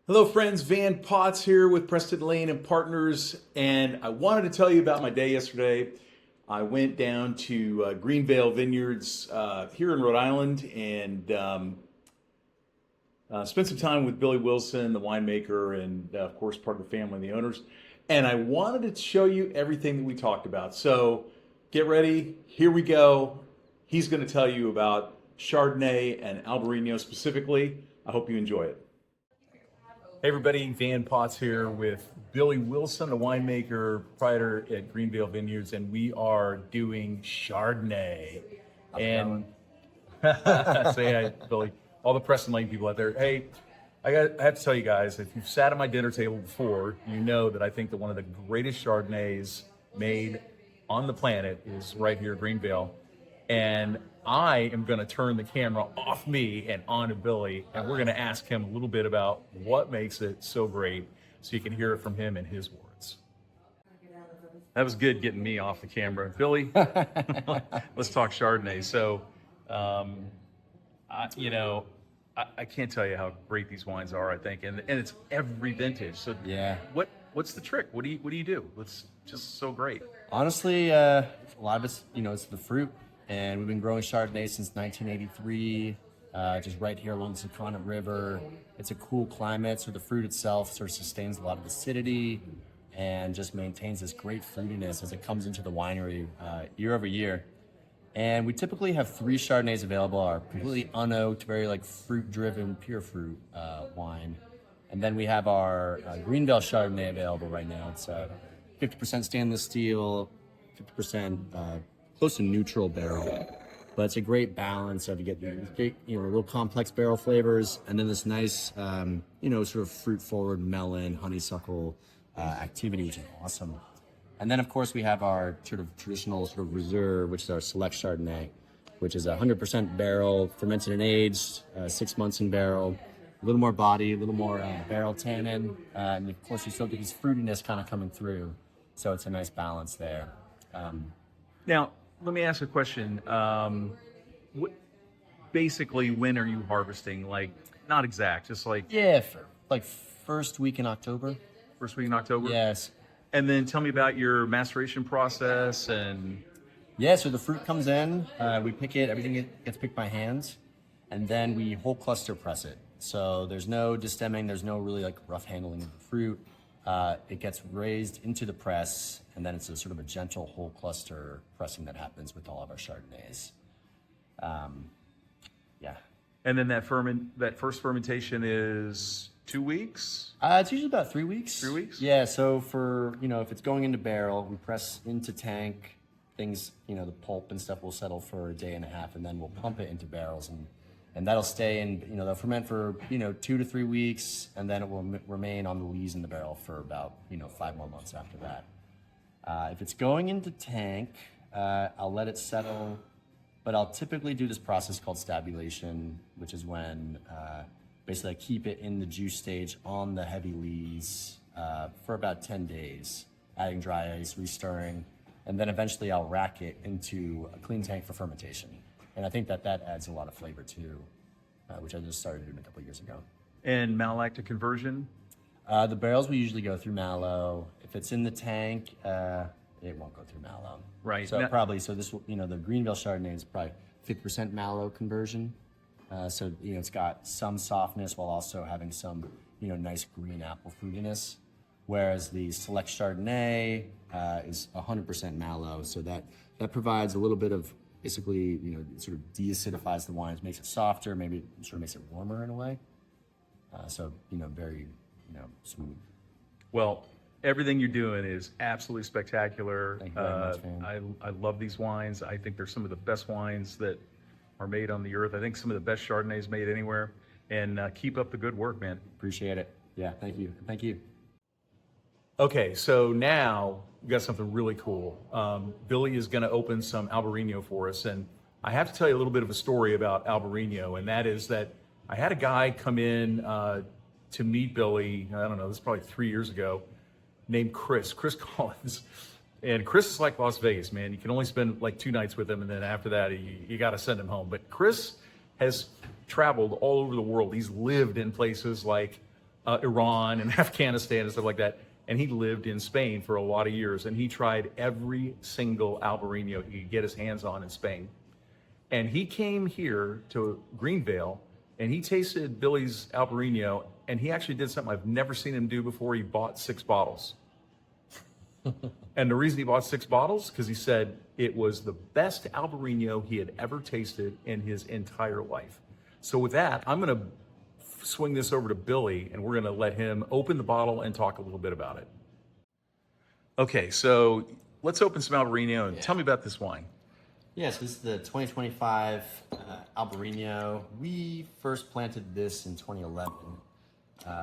Hello, friends. Van Potts here with Preston Lane and Partners, and I wanted to tell you about my day yesterday. I went down to Greenvale Vineyards here in Rhode Island and spent some time with Billy Wilson, the winemaker, and of course, part of the family and the owners. And I wanted to show you everything that we talked about. So get ready. Here we go. He's going to tell you about Chardonnay and Albarino specifically. I hope you enjoy it. Hey everybody, Van Potts here with Billy Wilson, the winemaker, proprietor at Greenvale Vineyards, and we are doing Chardonnay. And say hi, Billy. All the Preston Lane people out there. Hey, I have to tell you guys, if you've sat at my dinner table before, you know that I think that one of the greatest Chardonnays made on the planet is right here at Greenvale. And I am going to turn the camera off me and onto Billy, and we're going to ask him a little bit about what makes it so great, so you can hear it from him in his words. That was good getting me off the camera. Billy, let's talk Chardonnay. So, I can't tell you how great these wines are, I think, and it's every vintage. So Yeah. What's the trick? What do you do? It's just so great. Honestly, a lot of it's, it's the fruit. And we've been growing Chardonnay since 1983, just right here along the Secana River. It's a cool climate, so the fruit itself sort of sustains a lot of acidity and just maintains this great fruitiness as it comes into the winery year over year. And we typically have 3 Chardonnays available: our completely unoaked, very fruit-driven, pure fruit wine. And then we have our Greenvale Chardonnay available right now. It's 50% stainless steel, 50% close to neutral barrel, but it's a great balance of, you get these little complex barrel flavors, and then this nice, sort of fruit-forward melon, honeysuckle activity, which is awesome. And then, of course, we have our sort of traditional sort of reserve, which is our select Chardonnay, which is 100% barrel, fermented and aged, 6 months in barrel, a little more body, a little more barrel tannin, and of course, you still get this fruitiness kind of coming through, so it's a nice balance there. Now, let me ask a question. Basically, when are you harvesting? Like, not exact, just like First week in October. first week in October? Yes. And then tell me about your maceration process and... Yeah, so the fruit comes in, we pick it, everything gets picked by hand, and then we whole cluster press it. So there's no destemming, there's no really rough handling of the fruit. It gets raised into the press, and then it's a sort of a gentle whole cluster pressing that happens with all of our Chardonnays. Yeah. And then that first fermentation is 2 weeks? It's usually about 3 weeks. 3 weeks? Yeah, so for, if it's going into barrel, we press into tank, things, the pulp and stuff will settle for a day and a half, and then we'll pump it into barrels, and that'll stay in, they'll ferment for, 2 to 3 weeks, and then it will remain on the lees in the barrel for about, 5 more months after that. If it's going into tank, I'll let it settle, but I'll typically do this process called stabulation, which is when basically I keep it in the juice stage on the heavy lees for about 10 days, adding dry ice, restirring, and then eventually I'll rack it into a clean tank for fermentation. And I think that adds a lot of flavor too, which I just started doing a couple of years ago. And malolactic conversion? The barrels we usually go through malo. If it's in the tank, it won't go through malo. Right. So this will, the Greenvale Chardonnay is probably 50% malo conversion. So it's got some softness while also having some, nice green apple fruitiness. Whereas the select Chardonnay is 100% malo. So that provides a little bit of, basically, it sort of de-acidifies the wines, makes it softer, maybe it sort of makes it warmer in a way. Very, smooth. Well, everything you're doing is absolutely spectacular. Thank you very much, man. I love these wines. I think they're some of the best wines that are made on the earth. I think some of the best Chardonnays made anywhere. And keep up the good work, man. Appreciate it. Yeah, thank you. Thank you. Okay, so now we got something really cool. Billy is going to open some Albarino for us, and I have to tell you a little bit of a story about Albarino, and that is that I had a guy come in to meet Billy, I don't know, this is probably 3 years ago, named Chris Collins. And Chris is like Las Vegas, man. You can only spend like 2 nights with him, and then after that, you got to send him home. But Chris has traveled all over the world. He's lived in places like Iran and Afghanistan and stuff like that. And he lived in Spain for a lot of years, and he tried every single Albarino he could get his hands on in Spain. And he came here to Greenvale, and he tasted Billy's Albarino, and he actually did something I've never seen him do before. He bought 6 bottles. And the reason he bought 6 bottles, because he said it was the best Albarino he had ever tasted in his entire life. So with that, I'm going to swing this over to Billy, and we're going to let him open the bottle and talk a little bit about it. Okay, so let's open some Albarino and tell me about this wine. Yes, this is the 2025 Albarino. We first planted this in 2011.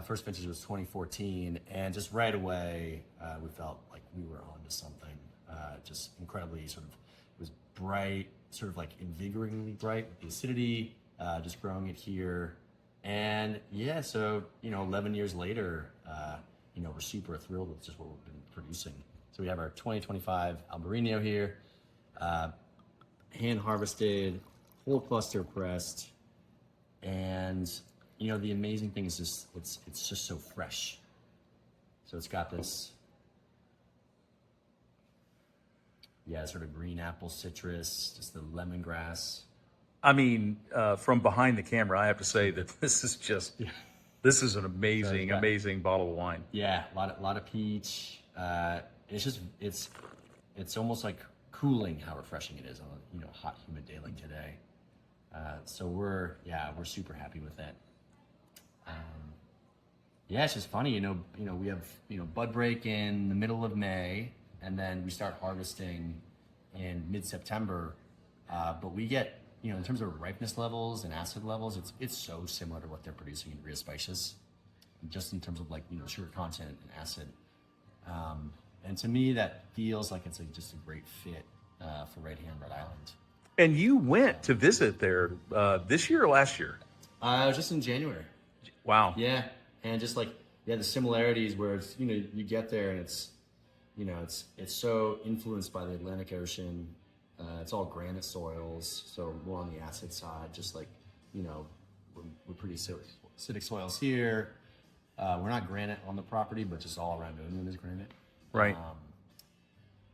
First vintage was 2014, and just right away we felt like we were onto something. Just incredibly it was bright, sort of like invigoratingly bright with the acidity, just growing it here. And yeah, so 11 years later, we're super thrilled with just what we've been producing. So we have our 2025 Albarino here, hand harvested, full cluster pressed, and the amazing thing is just it's just so fresh. So it's got this, sort of green apple citrus, just the lemongrass. I mean, from behind the camera, I have to say that this is an amazing, amazing bottle of wine. Yeah, a lot of peach. It's almost like cooling how refreshing it is on a hot, humid day like today. So we're super happy with it. It's just funny, we have bud break in the middle of May, and then we start harvesting in mid-September. But we get, in terms of ripeness levels and acid levels, it's so similar to what they're producing in Rio Spicious, just in terms of sugar content and acid. And to me, that feels like it's just a great fit for right here in Rhode Island. And you went to visit there this year or last year? It was just in January. Wow. Yeah, and just the similarities where it's you get there and it's it's so influenced by the Atlantic Ocean. It's all granite soils, so more on the acid side. Just we're pretty acidic soils here. We're not granite on the property, but just all around New England is granite. Right.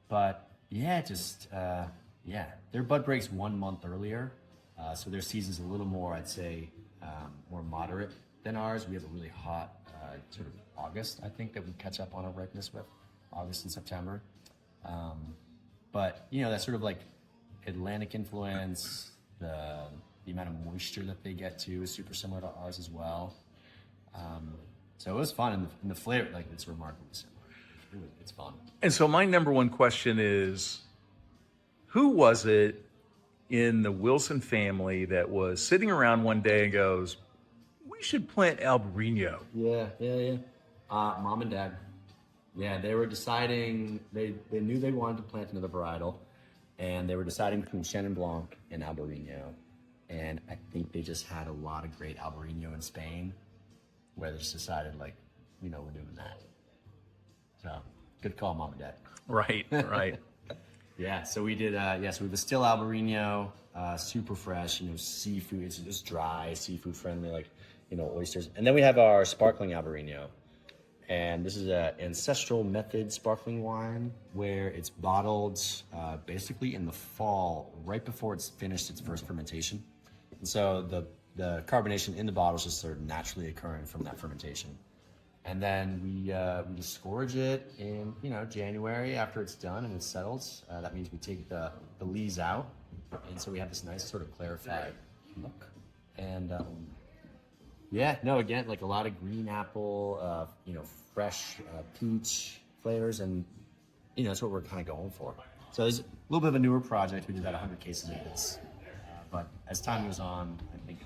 But their bud breaks 1 month earlier, so their season's a little more, I'd say, more moderate than ours. We have a really hot sort of August, I think, that we catch up on our ripeness with, August and September. But that sort of Atlantic influence, the amount of moisture that they get to is super similar to ours as well. So it was fun, and the flavor, it's remarkably similar. It's fun. And so my number one question is, who was it in the Wilson family that was sitting around one day and goes, we should plant Albarino? Yeah. Mom and Dad. Yeah, they were deciding, they knew they wanted to plant another varietal, and they were deciding between Chenin Blanc and Albarino. And I think they just had a lot of great Albarino in Spain, where they just decided, we're doing that. So, good call, Mom and Dad. Right. Yeah, so we did, so we distill Albarino, super fresh, seafood, it's just dry, seafood friendly, oysters. And then we have our sparkling Albarino. And this is an ancestral method sparkling wine where it's bottled basically in the fall, right before it's finished its first fermentation. And so the carbonation in the bottle is just sort of naturally occurring from that fermentation. And then we just scourge it in January after it's done and it's settled. That means we take the lees out, and so we have this nice sort of clarified look. And again, a lot of green apple, fresh peach flavors, and that's what we're kind of going for. So there's a little bit of a newer project. We did about 100 cases of this, but as time goes on, I think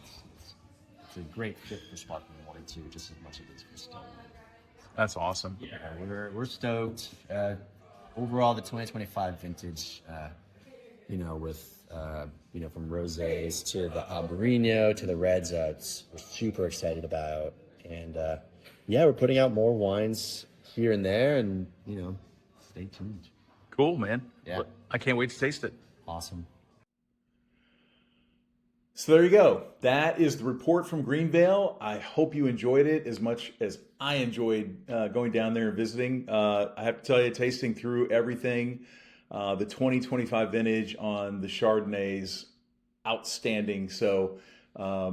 it's a great fit for sparkling wine too, just as much as it's for still. That's awesome. Yeah, we're stoked. Overall, the 2025 vintage, with from rosés to the Albarino to the reds, we're super excited about. And we're putting out more wines here and there, and stay tuned. Cool, man. Yeah. I can't wait to taste it. Awesome. So there you go. That is the report from Greenvale. I hope you enjoyed it as much as I enjoyed going down there and visiting. I have to tell you, tasting through everything, the 2025 vintage on the Chardonnays, outstanding. So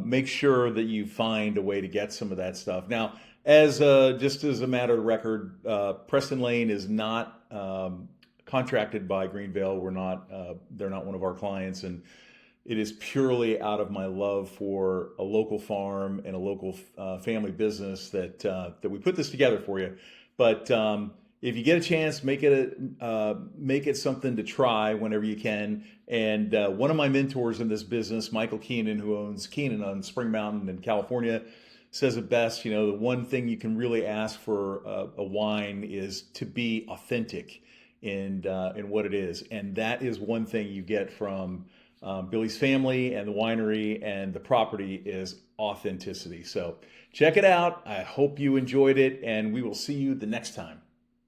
make sure that you find a way to get some of that stuff. Now, as just as a matter of record, Preston Lane is not contracted by Greenvale. We're not. They're not one of our clients, and it is purely out of my love for a local farm and a local family business that we put this together for you. But if you get a chance, make it something to try whenever you can. And one of my mentors in this business, Michael Keenan, who owns Keenan on Spring Mountain in California, says it best. You know, the one thing you can really ask for a wine is to be authentic in what it is, and that is one thing you get from Billy's family and the winery and the property is authenticity. So check it out. I hope you enjoyed it, and we will see you the next time.